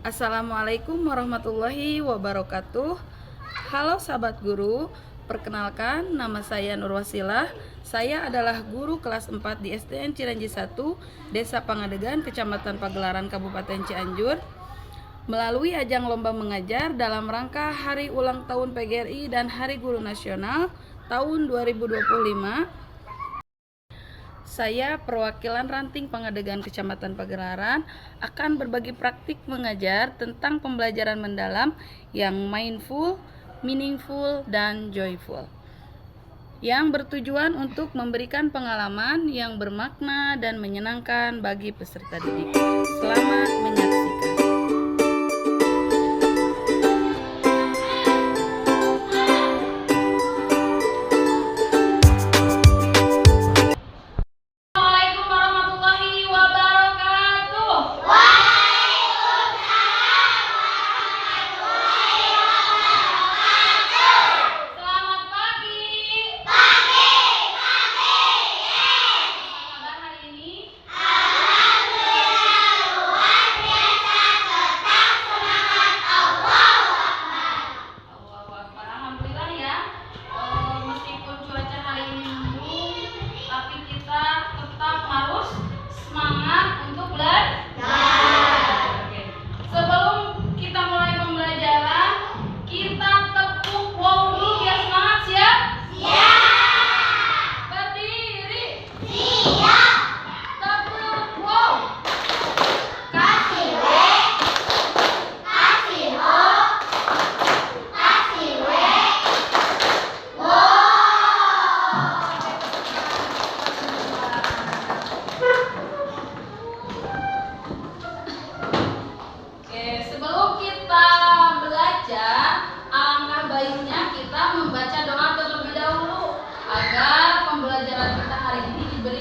Assalamualaikum warahmatullahi wabarakatuh. Halo sahabat guru, perkenalkan nama saya Nurwasilah. Saya adalah guru kelas 4 di SDN Ciranji 1, Desa Pangadegan, Kecamatan Pagelaran, Kabupaten Cianjur. Melalui ajang lomba mengajar dalam rangka Hari Ulang Tahun PGRI dan Hari Guru Nasional tahun 2025, saya perwakilan Ranting Pangadegan Kecamatan Pagelaran akan berbagi praktik mengajar tentang pembelajaran mendalam yang mindful, meaningful, dan joyful, yang bertujuan untuk memberikan pengalaman yang bermakna dan menyenangkan bagi peserta didik. Selamat menyaksikan.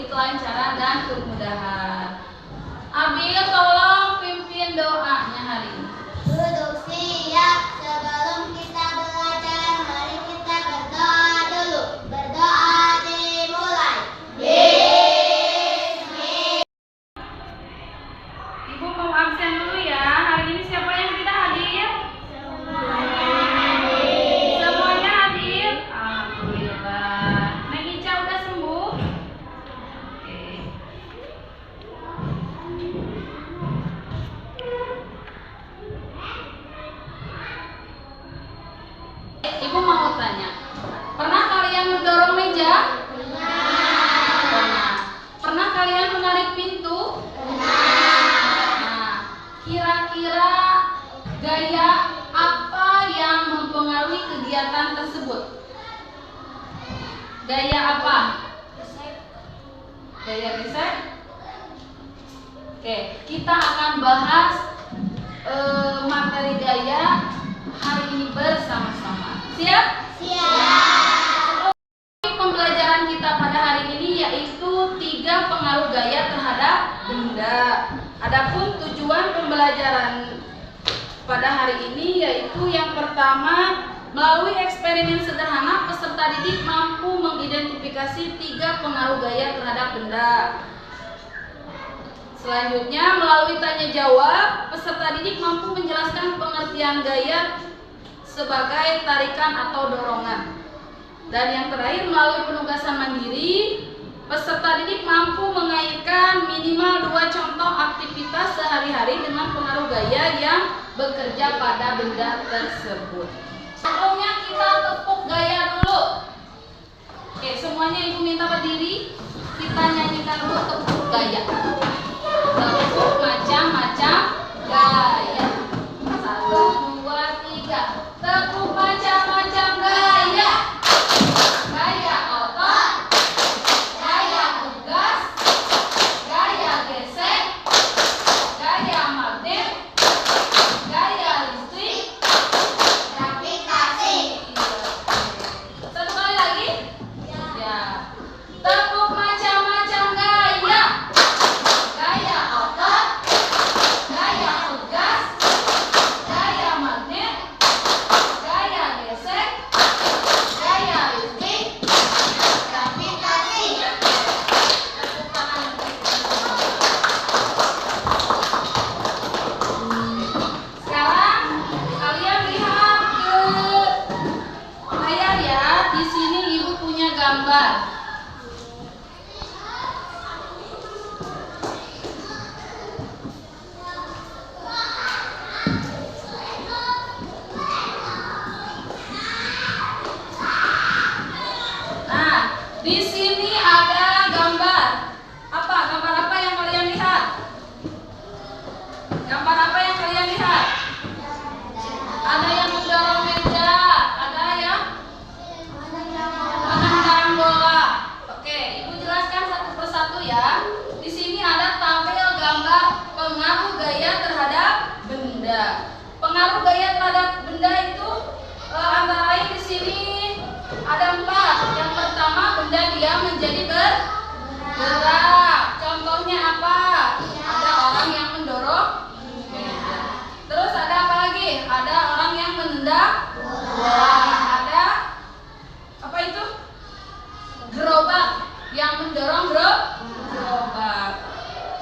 Kelancaran dan kemudahan. Abil, tolong pimpin doanya hari ini. Duduk siap, sebelum kita belajar, mari kita berdoa dulu. Berdoa dimulai. Bismillah. Ibu mau absen dulu ya. Hari ini siapa yang tidak hadir? Semuanya hadir. Alhamdulillah. Neng Ica udah sembuh? Ibu mau tanya, pernah kalian mendorong meja? Pernah. Pernah kalian menarik pintu? Nah, kira-kira gaya apa yang mempengaruhi kegiatan tersebut? Gaya apa? Gaya gesek? Oke, kita akan bahas materi gaya hari ini bersama-sama. Siap? Siap. Pembelajaran kita pada hari ini yaitu 3 pengaruh gaya terhadap benda. Adapun tujuan pembelajaran pada hari ini yaitu yang pertama, melalui eksperimen sederhana peserta didik mampu mengidentifikasi 3 pengaruh gaya terhadap benda. Selanjutnya, melalui tanya jawab, peserta didik mampu menjelaskan pengertian gaya sebagai tarikan atau dorongan. Dan yang terakhir, melalui penugasan mandiri, peserta didik mampu mengaitkan minimal 2 contoh aktivitas sehari-hari dengan pengaruh gaya yang bekerja pada benda tersebut. Sebelumnya kita tepuk gaya dulu. Oke, semuanya ibu minta berdiri. Kita nyanyikan dulu tepuk gaya. Tepuk macam-macam gaya. 1, 2, 3. Tepuk macam-macam gaya. Gaya otot, gaya tugas, gaya gesek, gaya magnet, gaya listrik, Gravitasi. Satu kali lagi. Ya. Tepuk macam-macam gaya.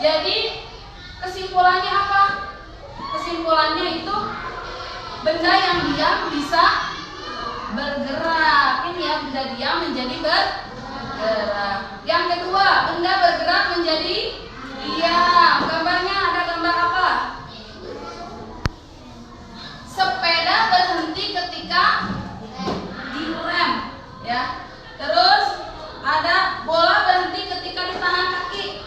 Jadi kesimpulannya apa? Kesimpulannya itu benda yang diam bisa bergerak. Ini ya, benda diam menjadi bergerak. Yang kedua, benda bergerak menjadi diam. Gambarnya ada gambar apa? Sepeda berhenti ketika direm, ya. Terus ada bola berhenti ketika ditahan kaki.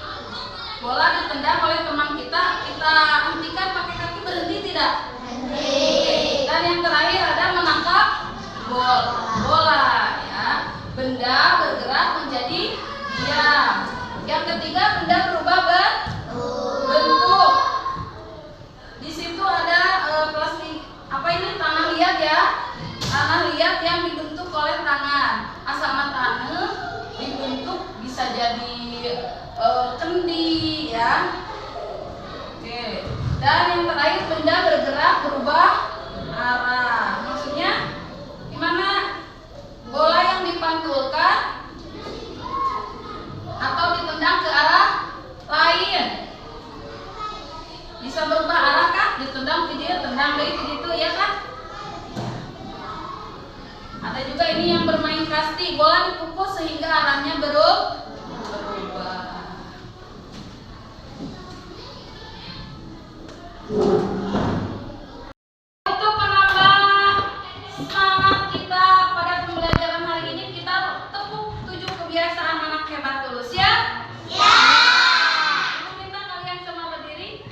Bola ditendang oleh teman kita hentikan pakai kaki, berhenti tidak? Berhenti. Dan yang terakhir ada menangkap bola, ya. Benda bergerak menjadi diam. Yang ketiga, benda berubah bentuk. Di situ ada plastik, apa ini, tanah liat ya. Tanah liat yang dibentuk oleh tangan. Asama tanah dibentuk bisa jadi kendi, ya. Oke. Dan yang terakhir, benda bergerak berubah arah. Maksudnya gimana? Bola yang dipantulkan atau ditendang ke arah lain bisa berubah arah kan? Ditendang ke dia, tendang ke itu, ya kan? Ada juga ini yang bermain kasti, bola dipukul sehingga arahnya berubah. Untuk menambah semangat kita pada pembelajaran hari ini, kita tepuk 7 kebiasaan anak hebat dulu. Siap? Ya. Aku minta kalian semua berdiri.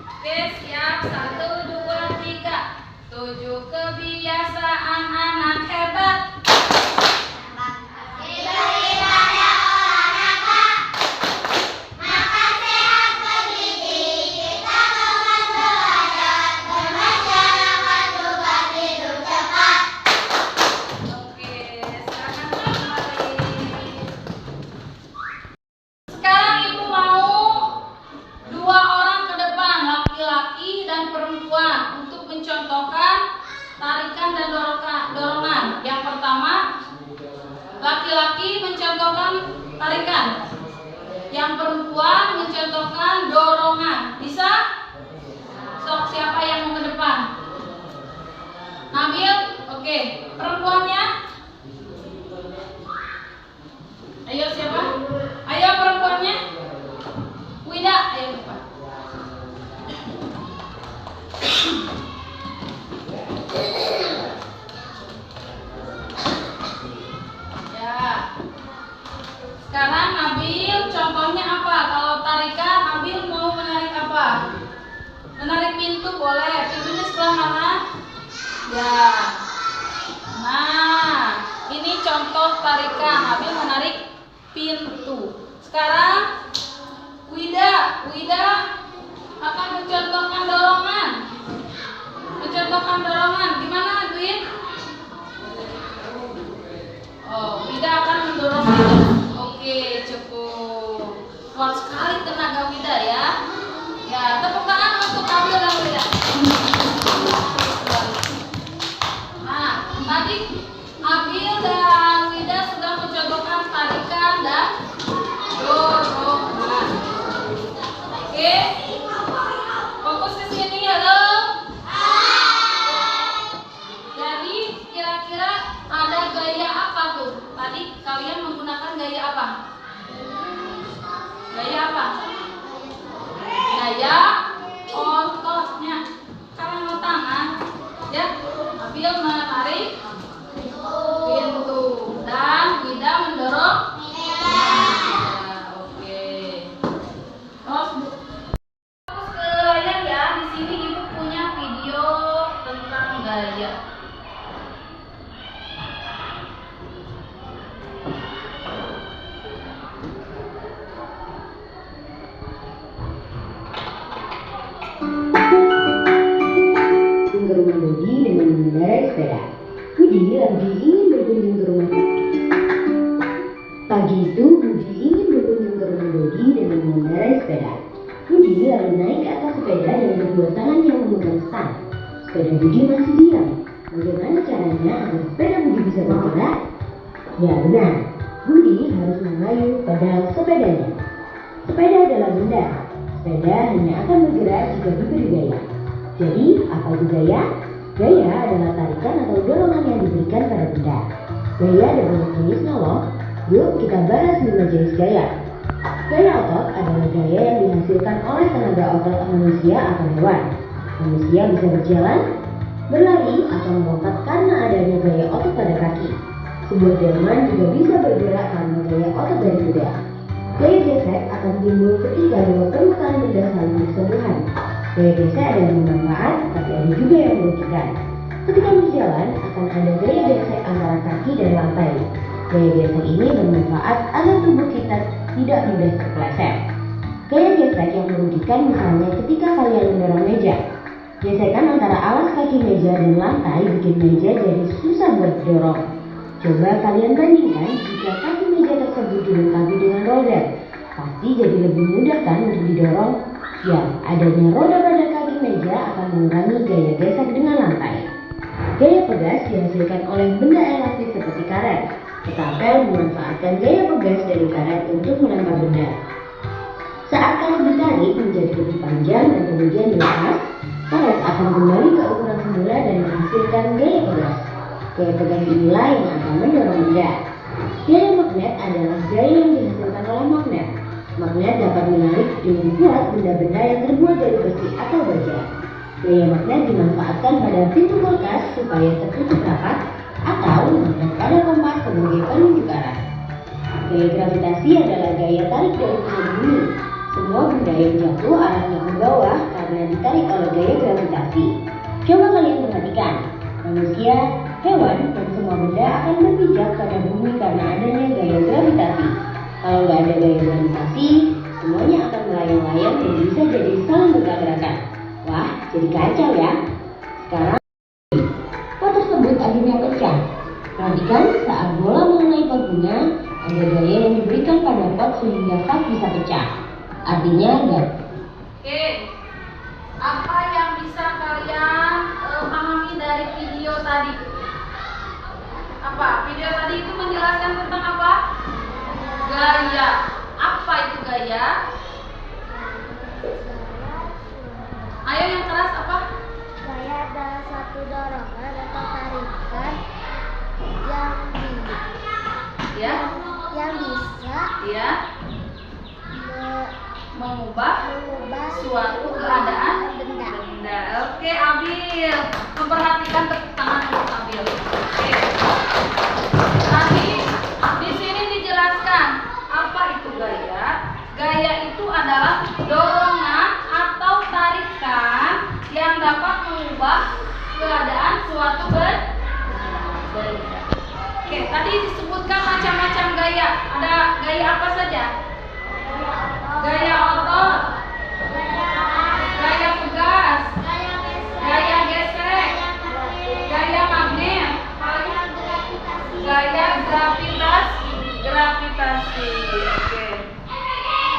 Oke, siap. 1, 2, 3. 7 kebiasaan anak hebat. Sekarang ibu mau 2 orang ke depan, laki-laki dan perempuan, untuk mencontohkan tarikan dan dorongan. Yang pertama, laki-laki mencontohkan tarikan, yang perempuan mencontohkan dorongan. Bisa? Sok, siapa yang mau ke depan? Nabil? Oke. Perempuannya? Ayo, siapa? Ayo perempuannya. Wida, ayo depan. Ya. Sekarang Nabil, contohnya apa? Kalau tarikan, Nabil mau menarik apa? Menarik pintu boleh. Pintunya sebelah mana? Ya. Nah, ini contoh tarikan. Nabil menarik pintu. Sekarang Wida akan mencontohkan dorongan. Gimana, Dwin? Oh, Wida akan mendorong itu. Oke, cukup. Kuat sekali tenaga Wida, ya. Ya, tepuk tangan untuk Nabil dan Wida. Nah, tadi Nabil dan Wida sudah mencontohkan tarikan dan dorongan. Oke, fokus ke sini, halo. Jadi kira-kira ada gaya apa tuh? Tadi kalian menggunakan gaya apa? Gaya apa? Gaya ototnya. Kalian mau tangan, ya. Ambil menarik pintu dan Wida mendorong. Oke. Terus fokus ke layar ya. Di sini ibu punya video tentang gaya. Ke rumah Budi dengan mengendarai sepeda. Budi lagi ingin berkunjung ke rumah. Pagi itu Budi ingin berkunjung ke rumah Budi dengan mengendarai sepeda. Budi lalu naik ke atas sepeda dengan kedua tangan yang memegang stang. Sepeda Budi masih diam. Bagaimana caranya agar sepeda Budi bisa bergerak? Ya benar, Budi harus mengayuh pedal sepedanya. Sepeda adalah benda. Sepeda hanya akan bergerak jika diberi gaya. Jadi, apa itu gaya? Gaya adalah tarikan atau dorongan yang diberikan pada benda. Gaya ada banyak jenisnya loh. Yuk kita bahas 5 jenis gaya. Gaya otot adalah gaya yang dihasilkan oleh tenaga otot manusia atau hewan. Manusia bisa berjalan, berlari, atau melompat karena adanya gaya otot pada kaki. Sebuah delman juga bisa bergerak karena gaya otot dari kuda. Gaya gesek akan timbul ketika dua permukaan benda saling bersentuhan. Gaya gesek ada yang bermanfaat, tapi ada juga yang merugikan. Ketika berjalan, akan ada gaya gesek antara kaki dan lantai. Gaya gesek ini bermanfaat agar tubuh kita tidak mudah terpeleset. Gaya gesek yang merugikan misalnya ketika kalian mendorong meja. Gesekan antara alas kaki meja dan lantai bikin meja jadi susah buat didorong. Coba kalian bandingkan jika kaki meja tersebut dilengkapi dengan roda. Pasti jadi lebih mudah kan untuk didorong? Ya, adanya roda pada kaki meja akan mengurangi gaya gesek dengan lantai. Gaya pegas dihasilkan oleh benda elastis seperti karet. Ketapel memanfaatkan gaya pegas dari karet untuk melempar benda. Saat karet ditarik menjadi lebih panjang dan kemudian dilepas, karet akan kembali ke ukuran semula dan menghasilkan gaya pegas. Gaya pegas inilah yang akan mendorong benda. Gaya magnet adalah gaya yang dihasilkan oleh magnet. Magnet dapat menarik dengan kuat benda-benda yang terbuat dari besi atau baja. Gaya magnet dimanfaatkan pada pintu kulkas supaya tertutup rapat atau magnet pada kompas sebagai penunjuk arah. Gaya gravitasi adalah gaya tarik dari pusat bumi. Semua benda yang jatuh arahnya ke bawah karena ditarik oleh gaya gravitasi. Coba kalian perhatikan, manusia, hewan, dan semua benda akan berpijak pada bumi karena adanya gaya gravitasi. Kalau nggak ada gaya gravitasi, semuanya akan melayang-layang dan bisa jadi saling bertabrakan. Wah, jadi kacau ya. Sekarang, pot tersebut akhirnya pecah. Perhatikan saat bola mengenai potnya, ada gaya yang diberikan pada pot sehingga vas bisa pecah. Artinya enggak. Oke, apa yang bisa kalian pahami dari video tadi? Apa? Video tadi itu menjelaskan tentang apa? Gaya. Apa itu gaya? Ayo yang keras apa? Gaya adalah satu dorongan atau tarikan Ya, yang bisa ya, mengubah suatu keadaan benda. Oke, Abil, memperhatikan tepuk tangan untuk Abil. Oke. Tadi di sini dijelaskan apa itu gaya. Gaya itu adalah dorongan atau tarikan yang dapat mengubah keadaan suatu benda. Oke, tadi disebutkan macam-macam gaya. Ada gaya apa saja? Gaya otot, gaya pegas, gaya gesek, gaya magnet, gaya gravitasi. Oke.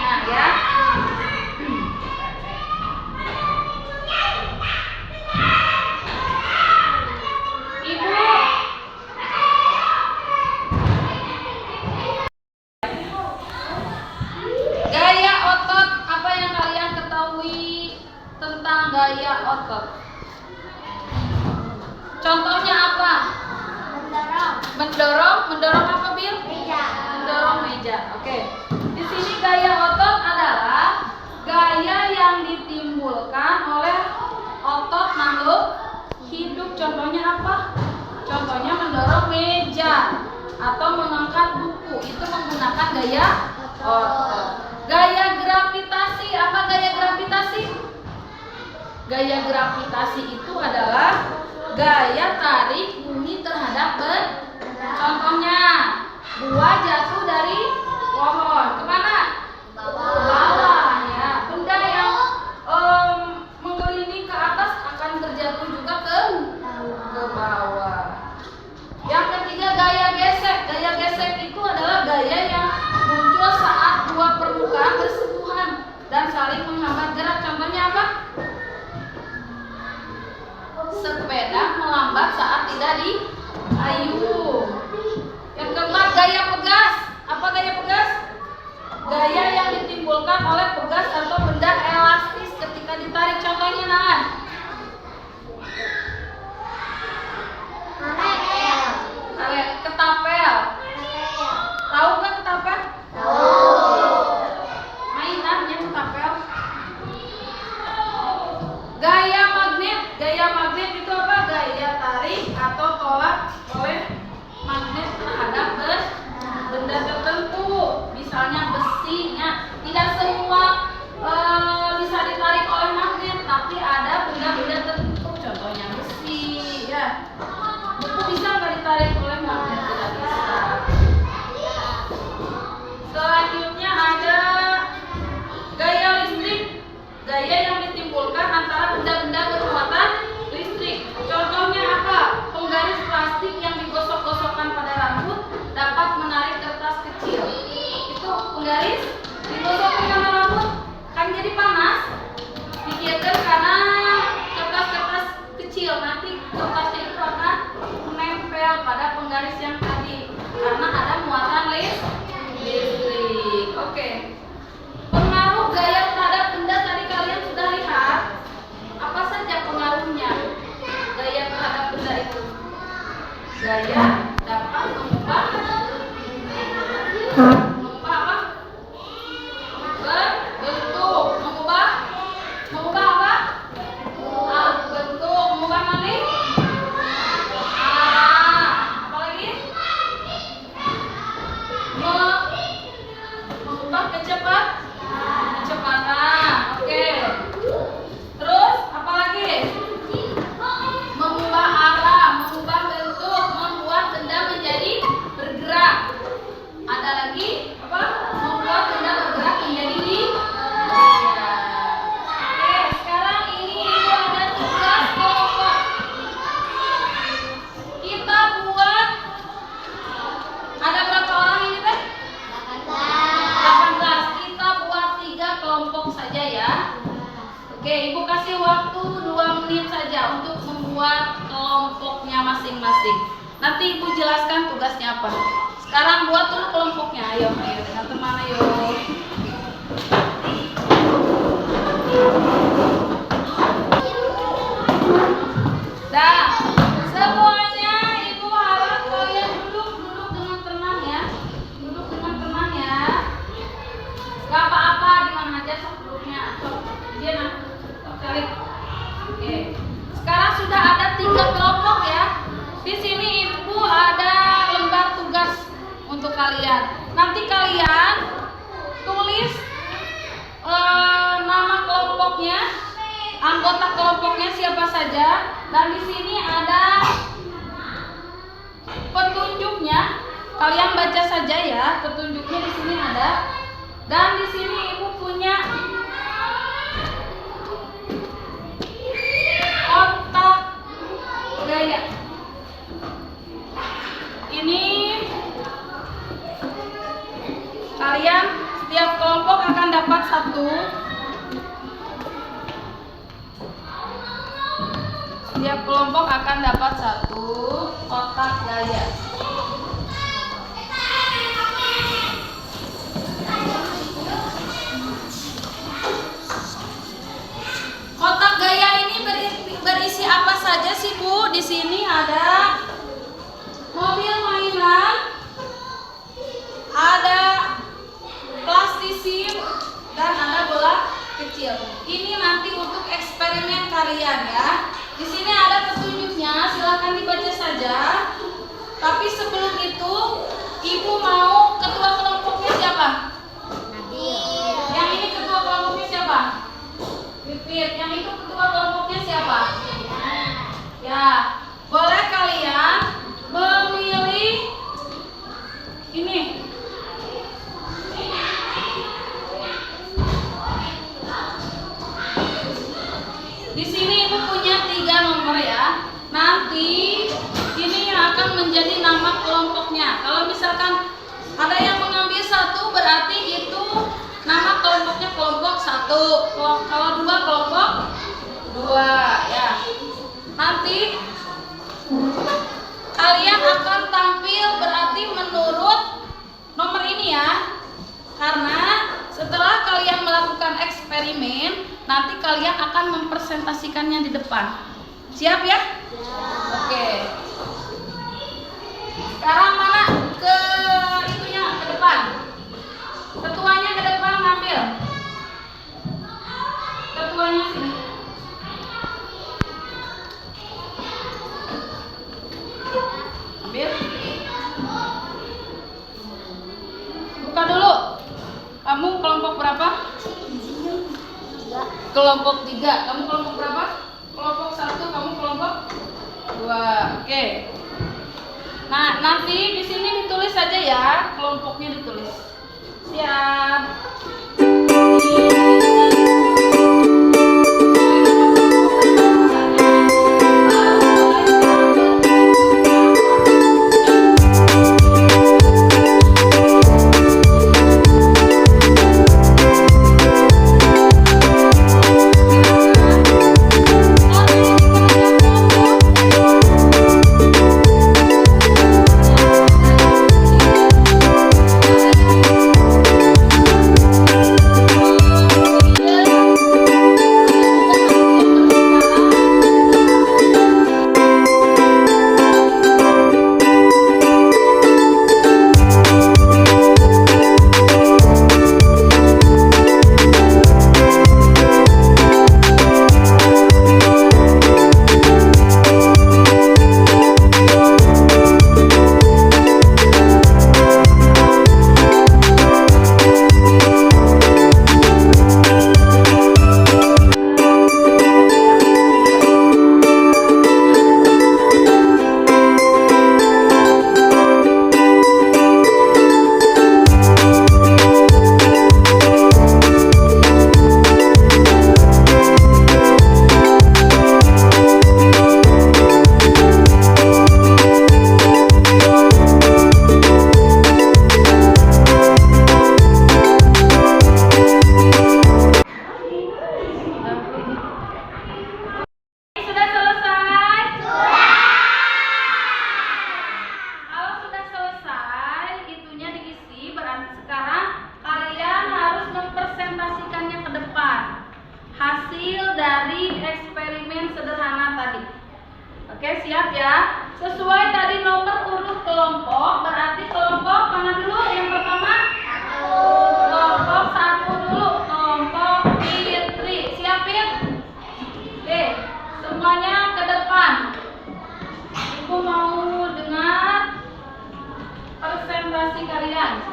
Nah, ya. Ibu, gaya otot, apa yang kalian ketahui tentang gaya otot? Contohnya apa? Mendorong apa, Bil? Mendorong meja. Oke. Di sini gaya otot adalah gaya yang ditimbulkan oleh otot makhluk hidup. Contohnya apa? Contohnya mendorong meja atau mengangkat buku. Itu menggunakan gaya otot. Gaya gravitasi, apa gaya gravitasi? Gaya gravitasi itu adalah gaya tarik bumi terhadap benda. Contohnya, buah jatuh dari pohon kemana? Ke bawah, ya. Benda yang mengelilingi ke atas akan terjatuh juga ke bawah. Yang ketiga, gaya gesek. Gaya gesek itu adalah gaya yang muncul saat dua permukaan bersentuhan dan saling menghambat gerak. Contohnya apa? Sepeda melambat saat tidak diayuh. Yang keempat, gaya pegas. Apa gaya pegas? Gaya yang ditimbulkan ditimbulkan oleh pegas atau benda elastis ketika ditarik. Contohnya nah. Karet, ketapel. Tahu kan ketapel? Mainannya ketapel. Gaya magnet itu apa? Gaya tarik atau tolak oleh magnet terhadap benda tertentu. Misalnya besinya, tidak semua bisa ditarik oleh magnet, tapi ada benda-benda tertentu. Contohnya besi, ya. Buku bisa nggak ditarik oleh magnet? Tidak bisa. Selanjutnya ada gaya listrik. Gaya yang ditimbulkan antara benda-benda bermuatan listrik. Contohnya apa? Penggaris plastik yang digosok-gosokkan pada rambut dapat menarik kertas kecil. Itu penggaris digosokkan pada rambut kan jadi panas. Pikirkan karena kertas-kertas kecil, nanti kertasnya itu akan menempel pada penggaris yang tadi karena ada muatan listrik. Oke. Pengaruh gaya terhadap benda tadi kalian sudah lihat. Apa saja pengaruhnya gaya terhadap benda itu? Gaya dapat mengubah apa? Bentuk. Mengubah apa? Bentuk. Mengubah mana? Apa lagi? Mengubah kecepatan. Oke. Terus apa lagi? Mengubah arah, mengubah bentuk, membuat benda menjadi bergerak. Ada lagi apa? Membuat benda bergerak menjadi Oke, sekarang ini ibu ada tugas kelompok. Kita buat ada berapa orang ini teh? 18. Kita buat 3 kelompok saja ya. Oke, ibu kasih waktu 2 menit saja untuk membuat kelompoknya masing-masing. Nanti ibu jelaskan tugasnya apa. Sekarang buat dulu kelompoknya. Ayo dengan teman ayo. Dah, semuanya ibu harap kalian duduk dengan tenang ya. Duduk dengan tenang ya. Gak apa-apa di mana aja sok duduknya. Sok dia nak. Cari. Oke. Sekarang sudah ada 3 kelompok ya. Di sini ibu ada lembar tugas untuk kalian. Nanti kalian tulis nama kelompoknya, anggota kelompoknya siapa saja, dan di sini ada petunjuknya. Kalian baca saja ya, petunjuknya di sini ada. Dan di sini ibu punya kotak gaya. Ini kalian setiap kelompok akan dapat 1. Setiap kelompok akan dapat 1 kotak gaya. Kotak gaya ini berisi apa saja sih Bu? Di sini ada mobil mainan, ada plastisim, dan ada bola kecil. Ini nanti untuk eksperimen kalian ya. Di sini ada petunjuknya, silakan dibaca saja. Tapi sebelum itu, ibu mau ketua kelompoknya siapa? Yang ini ketua kelompoknya siapa? Pipit. Yang itu ketua kelompoknya siapa? Ya, boleh kalian memilih ini. Di sini ibu punya 3 nomor ya. Nanti ini yang akan menjadi nama kelompoknya. Kalau misalkan ada yang mengambil 1, berarti itu nama kelompoknya kelompok 1. Kalau 2 kelompok 2 ya. Nanti kalian akan tampil berarti menurut nomor ini ya. Karena Setelah kalian melakukan eksperimen, nanti kalian akan mempresentasikannya di depan. Siap ya? Oke. Sekarang mana ke itunya ke depan? Ketuanya ke depan ngambil. Ketuanya sini. Ambil. Buka dulu. Kamu kelompok berapa? Kelompok 3. Kamu kelompok berapa? Kelompok 1. Kamu kelompok 2. Oke. Nah, nanti di sini ditulis saja ya, kelompoknya ditulis. Siap. Oke, siap ya. Sesuai tadi nomor urut kelompok, berarti kelompok mana dulu yang pertama? Kelompok 1 dulu, kelompok Fitri. Siapin? Oke, semuanya ke depan. Ibu mau dengar presentasi kalian.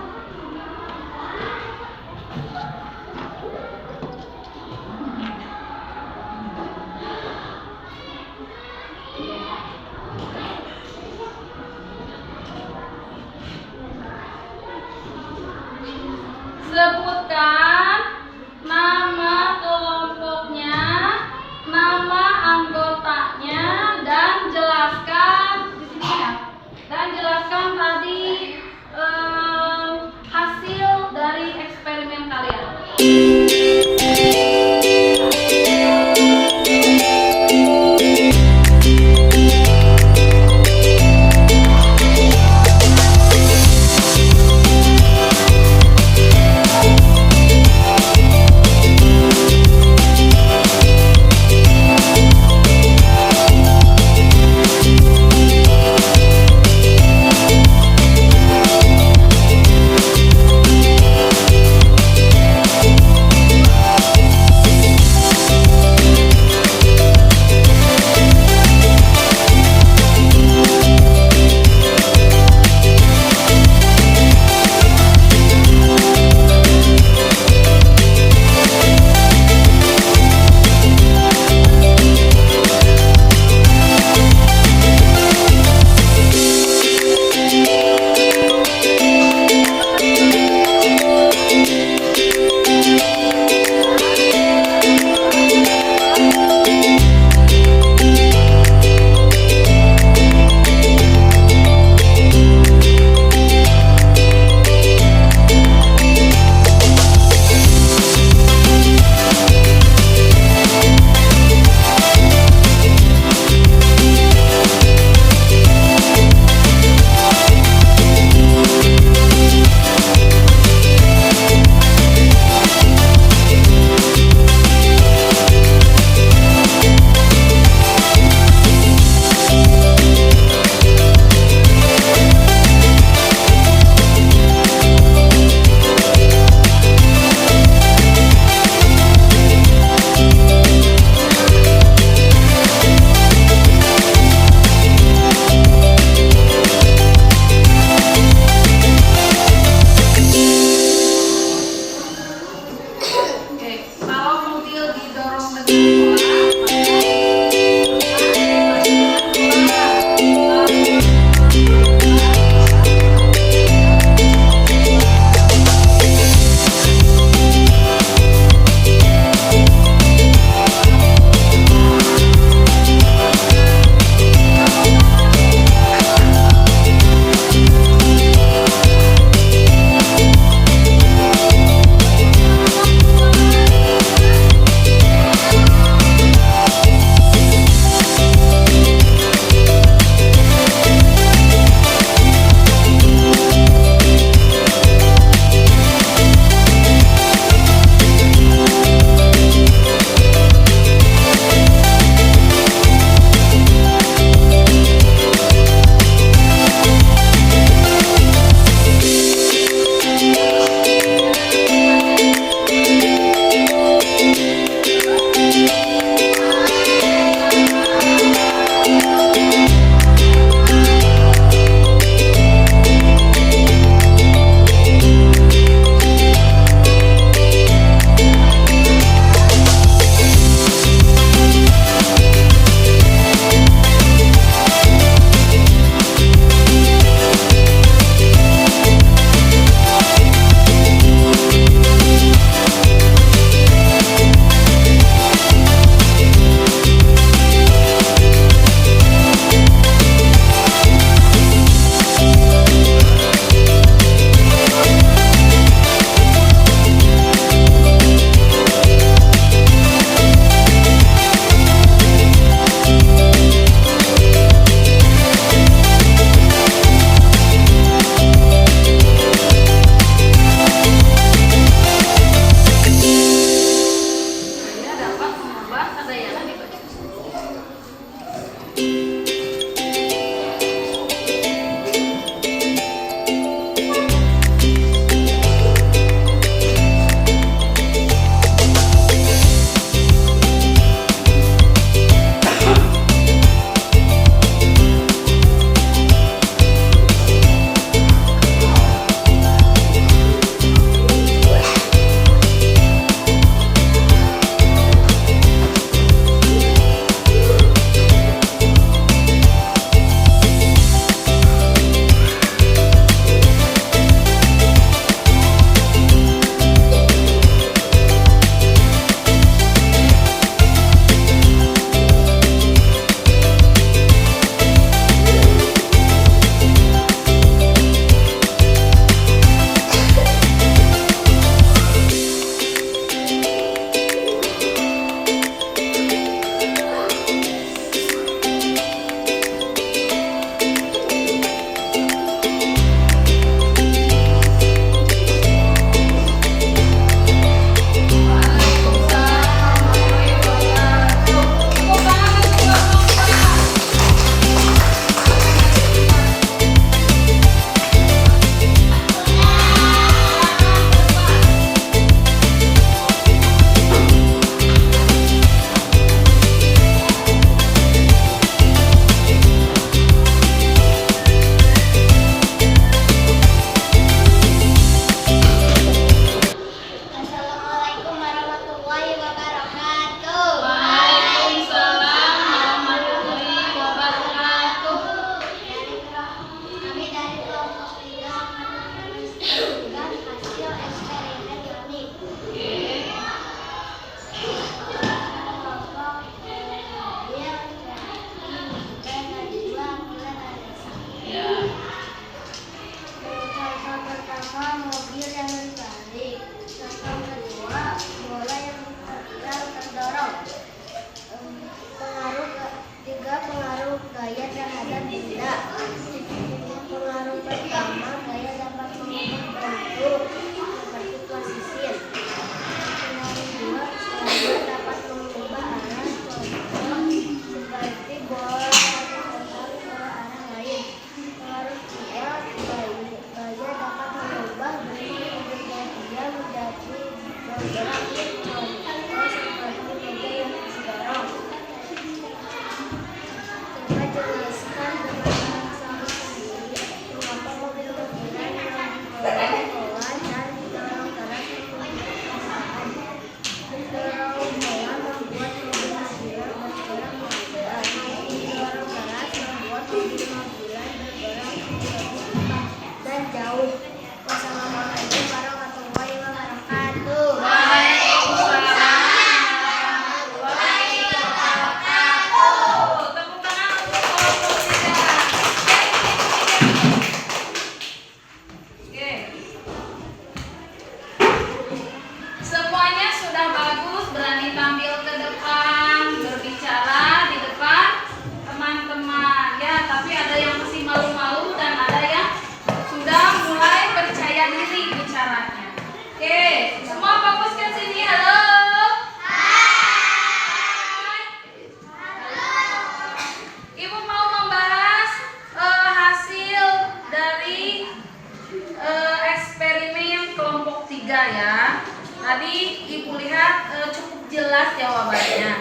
jawabannya.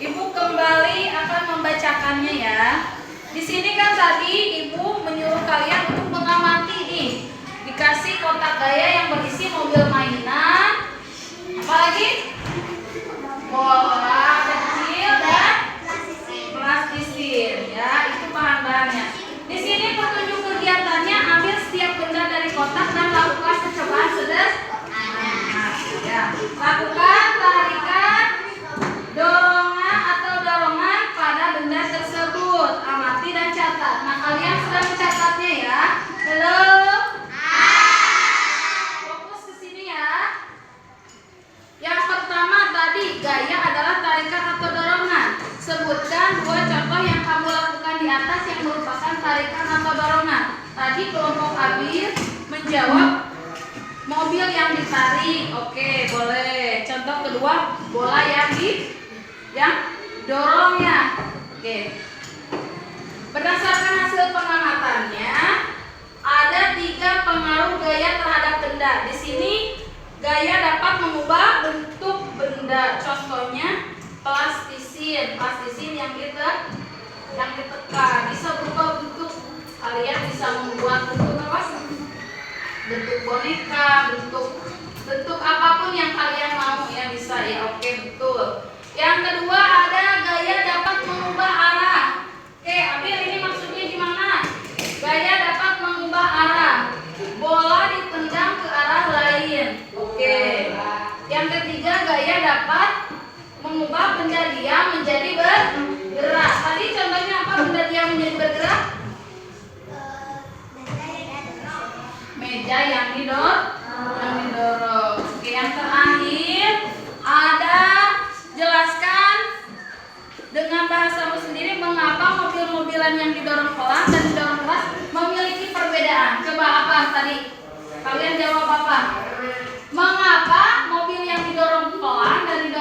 Ibu kembali akan membacakannya ya. Di sini kan tadi Ibu menyuruh kalian untuk mengamati nih. Dikasih kotak gaya yang berisi mobil mainan, apalagi bola kecil dan plastisin ya, itu bahan-bahannya. Di sini petunjuk kegiatannya, ambil setiap benda dari kotak dan lakukan percobaan sederhana ya. Lakukan tarikan dorongan atau dorongan pada benda tersebut. Amati dan catat. Nah, kalian sudah mencatatnya ya. Belum? Fokus ke sini ya. Yang pertama tadi, gaya adalah tarikan atau dorongan. Sebutkan 2 contoh yang kamu lakukan di atas yang merupakan tarikan atau dorongan. Tadi kelompok Abil menjawab mobil yang ditarik. Oke, boleh. Contoh kedua, bola yang dorongnya. Oke. Berdasarkan hasil pengamatannya, ada 3 pengaruh gaya terhadap benda. Di sini gaya dapat mengubah bentuk benda. Contohnya plastisin yang ditekan bisa berubah bentuk. Kalian bisa membuat bentuk apa? Bentuk boneka, bentuk apapun yang kalian mau ya, bisa ya. Oke, betul. Yang kedua, ada gaya dapat mengubah arah. Oke, Abil, ini maksudnya gimana? Gaya dapat mengubah arah. Bola ditendang ke arah lain. Oke. Yang ketiga, gaya dapat mengubah benda diam menjadi bergerak. Tadi contohnya apa benda diam menjadi bergerak? Meja yang didorong. Oke, yang terakhir ada jelaskan dengan bahasamu sendiri mengapa mobil-mobilan yang didorong pelan dan didorong keras memiliki perbedaan. Coba apa tadi? Kalian jawab apa? Mengapa mobil yang didorong pelan dan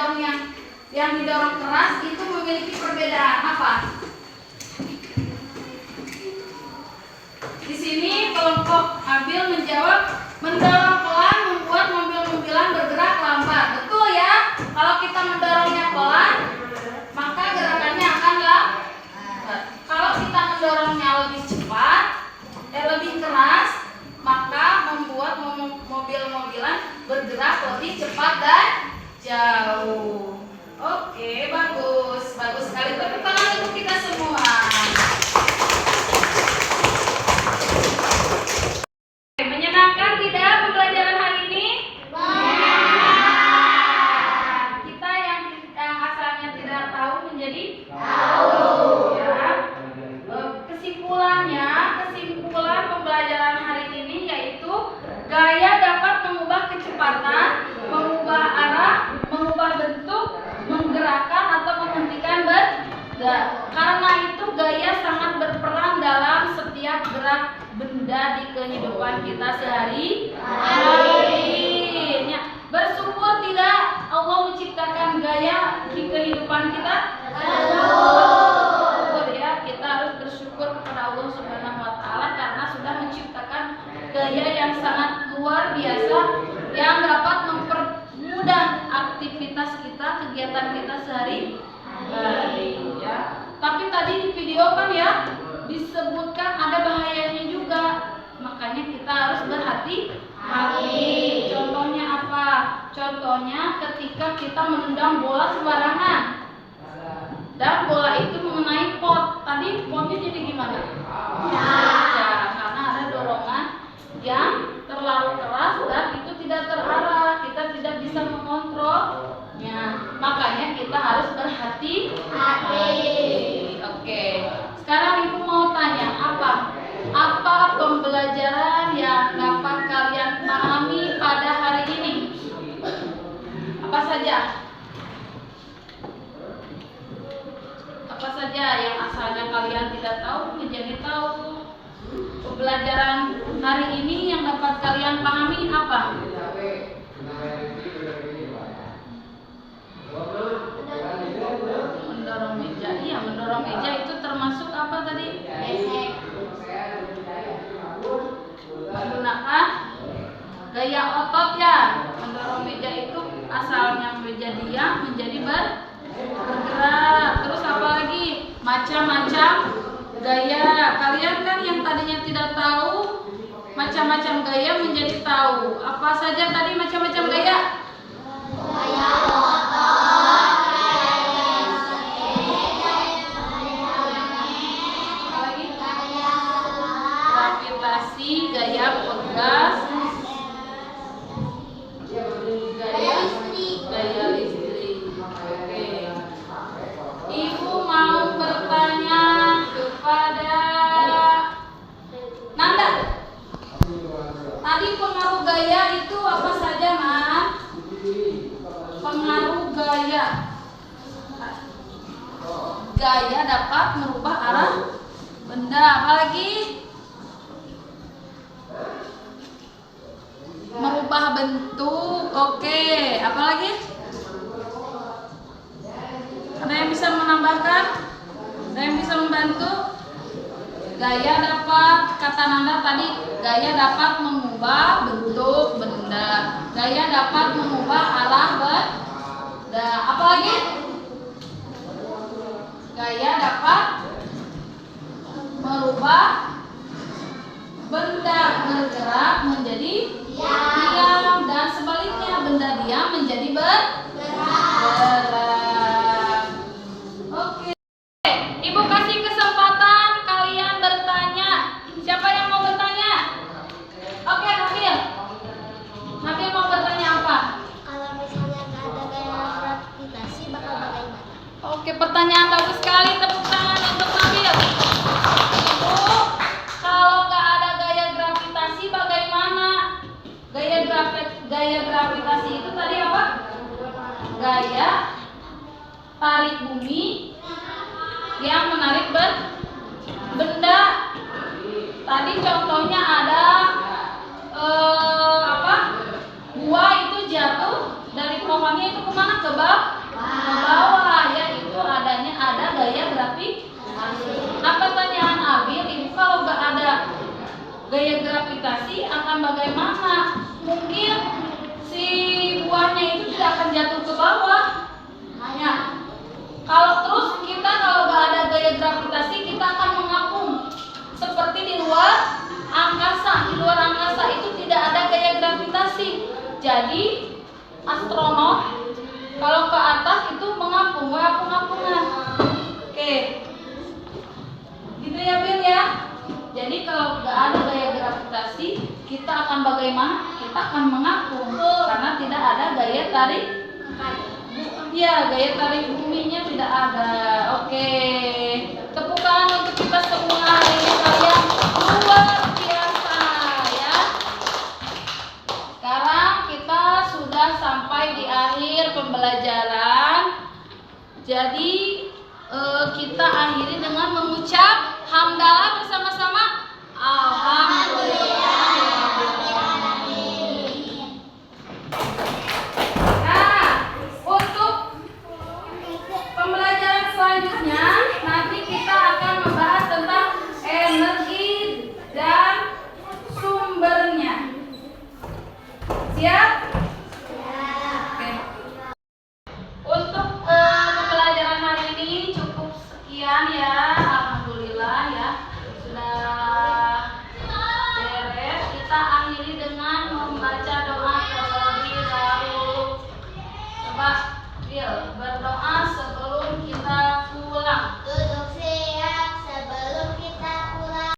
yang didorong keras itu memiliki perbedaan apa? Di sini kelompok Abil menjawab mendorong pelan membuat mobil-mobilan bergerak lambat. Betul ya? Kalau kita mendorongnya pelan, maka gerakannya akan lambat. Kalau kita mendorongnya lebih cepat, lebih keras, maka membuat mobil-mobilan bergerak lebih cepat dan jauh. Oke, bagus sekali. Tepuk tangan untuk kita semua. Menyenangkan tidak pembelajaran hari ini? Kita yang asalnya tidak tahu menjadi tahu. Ya. Kesimpulan pembelajaran hari ini yaitu gaya dapat mengubah kecepatan, mengubah arah, mengubah bentuk, menggerakkan atau menghentikan benda. Karena itu gaya sangat berperan dalam setiap gerak benda di kehidupan kita sehari-hari. Ya, bersyukur tidak Allah menciptakan gaya di kehidupan kita? Bersyukur ya, kita harus bersyukur kepada Allah Subhanahu wa taala karena sudah menciptakan gaya yang sangat luar biasa yang dapat mempermudah aktivitas kita, kegiatan kita sehari-hari ya. Tapi tadi di video kan ya disebutkan ada bahayanya juga, makanya kita harus berhati-hati. Contohnya apa? Contohnya ketika kita menendang bola sembarangan dan bola itu mengenai pot, tadi potnya jadi gimana? Pecah, karena ada dorongan yang terlalu keras dan itu tidak terarah, kita tidak bisa mengontrolnya. Makanya kita harus berhati-hati. Oke. Sekarang Ibu mau tanya apa pembelajaran yang dapat kalian pahami pada hari ini? Apa saja? Apa saja yang asalnya kalian tidak tahu menjadi tahu? Pembelajaran hari ini yang dapat kalian pahami apa? Mendorong meja. Iya, mendorong meja itu termasuk apa tadi? Menggunakan gaya otot ya. Mendorong meja itu asalnya meja diam menjadi macam-macam gaya. Kalian kan yang tadinya tidak tahu macam-macam gaya menjadi tahu. Apa saja tadi macam-macam gaya? Gaya motor, Apa lagi? Gravitasi, gaya pegas, gaya listrik. Oke. Ibu mau bertanya kepada Nanda. Tadi pengaruh gaya itu apa saja, Nak? Pengaruh gaya. Gaya dapat merubah arah benda. Apa lagi? Merubah bentuk. Oke. Apa lagi? Ada yang bisa menambahkan? Ada yang bisa membantu? Gaya dapat, kata Nanda tadi, gaya dapat mengubah bentuk benda. Gaya dapat mengubah arah benda. Apa lagi? Gaya dapat merubah benda bergerak menjadi diam, dan sebaliknya benda diam menjadi bergerak. Oke. Ibu kasih kesempatan kalian bertanya. Siapa yang mau bertanya? Oke, Nabil. Nabil mau bertanya apa? kalau misalnya nggak ada gaya gravitasi bakal bagaimana? Oke, pertanyaan bagus sekali. Tepuk tangan untuk Nabil. Ibu, kalau nggak ada gaya gravitasi bagaimana? Gaya gravitasi itu tadi apa? Gaya tarik bumi yang menarik benda. Tadi contohnya ada buah itu jatuh dari pohonnya itu kemana? Ke bawah. Ya, itu ada gaya gravitasi. Nah, pertanyaan Abil, ibu kalau nggak ada gaya gravitasi akan bagaimana? Mungkin si buahnya itu tidak akan jatuh ke bawah. Ya. Kalau nggak ada gaya gravitasi, kita akan mengapung seperti di luar angkasa. Di luar angkasa itu tidak ada gaya gravitasi. Jadi astronot kalau ke atas itu mengapung, apung-apungan. Oke, gitu ya Bil ya. Jadi kalau nggak ada gaya gravitasi, kita akan bagaimana? Kita akan mengapung karena tidak ada gaya tarik. Ya, gaya tarik buminya tidak ada. Oke, tepuk tangan untuk kita semua hari ini, kalian luar biasa ya. Sekarang kita sudah sampai di akhir pembelajaran. Jadi kita akhiri dengan mengucap hamdalah bersama-sama. Alhamdulillah. Selanjutnya nanti kita akan membahas tentang energi dan sumbernya. Siap? Oke. Untuk pembelajaran hari ini cukup sekian ya. Alhamdulillah ya, sudah beres. Kita akhiri dengan membaca doa terlebih dahulu. Coba Bil,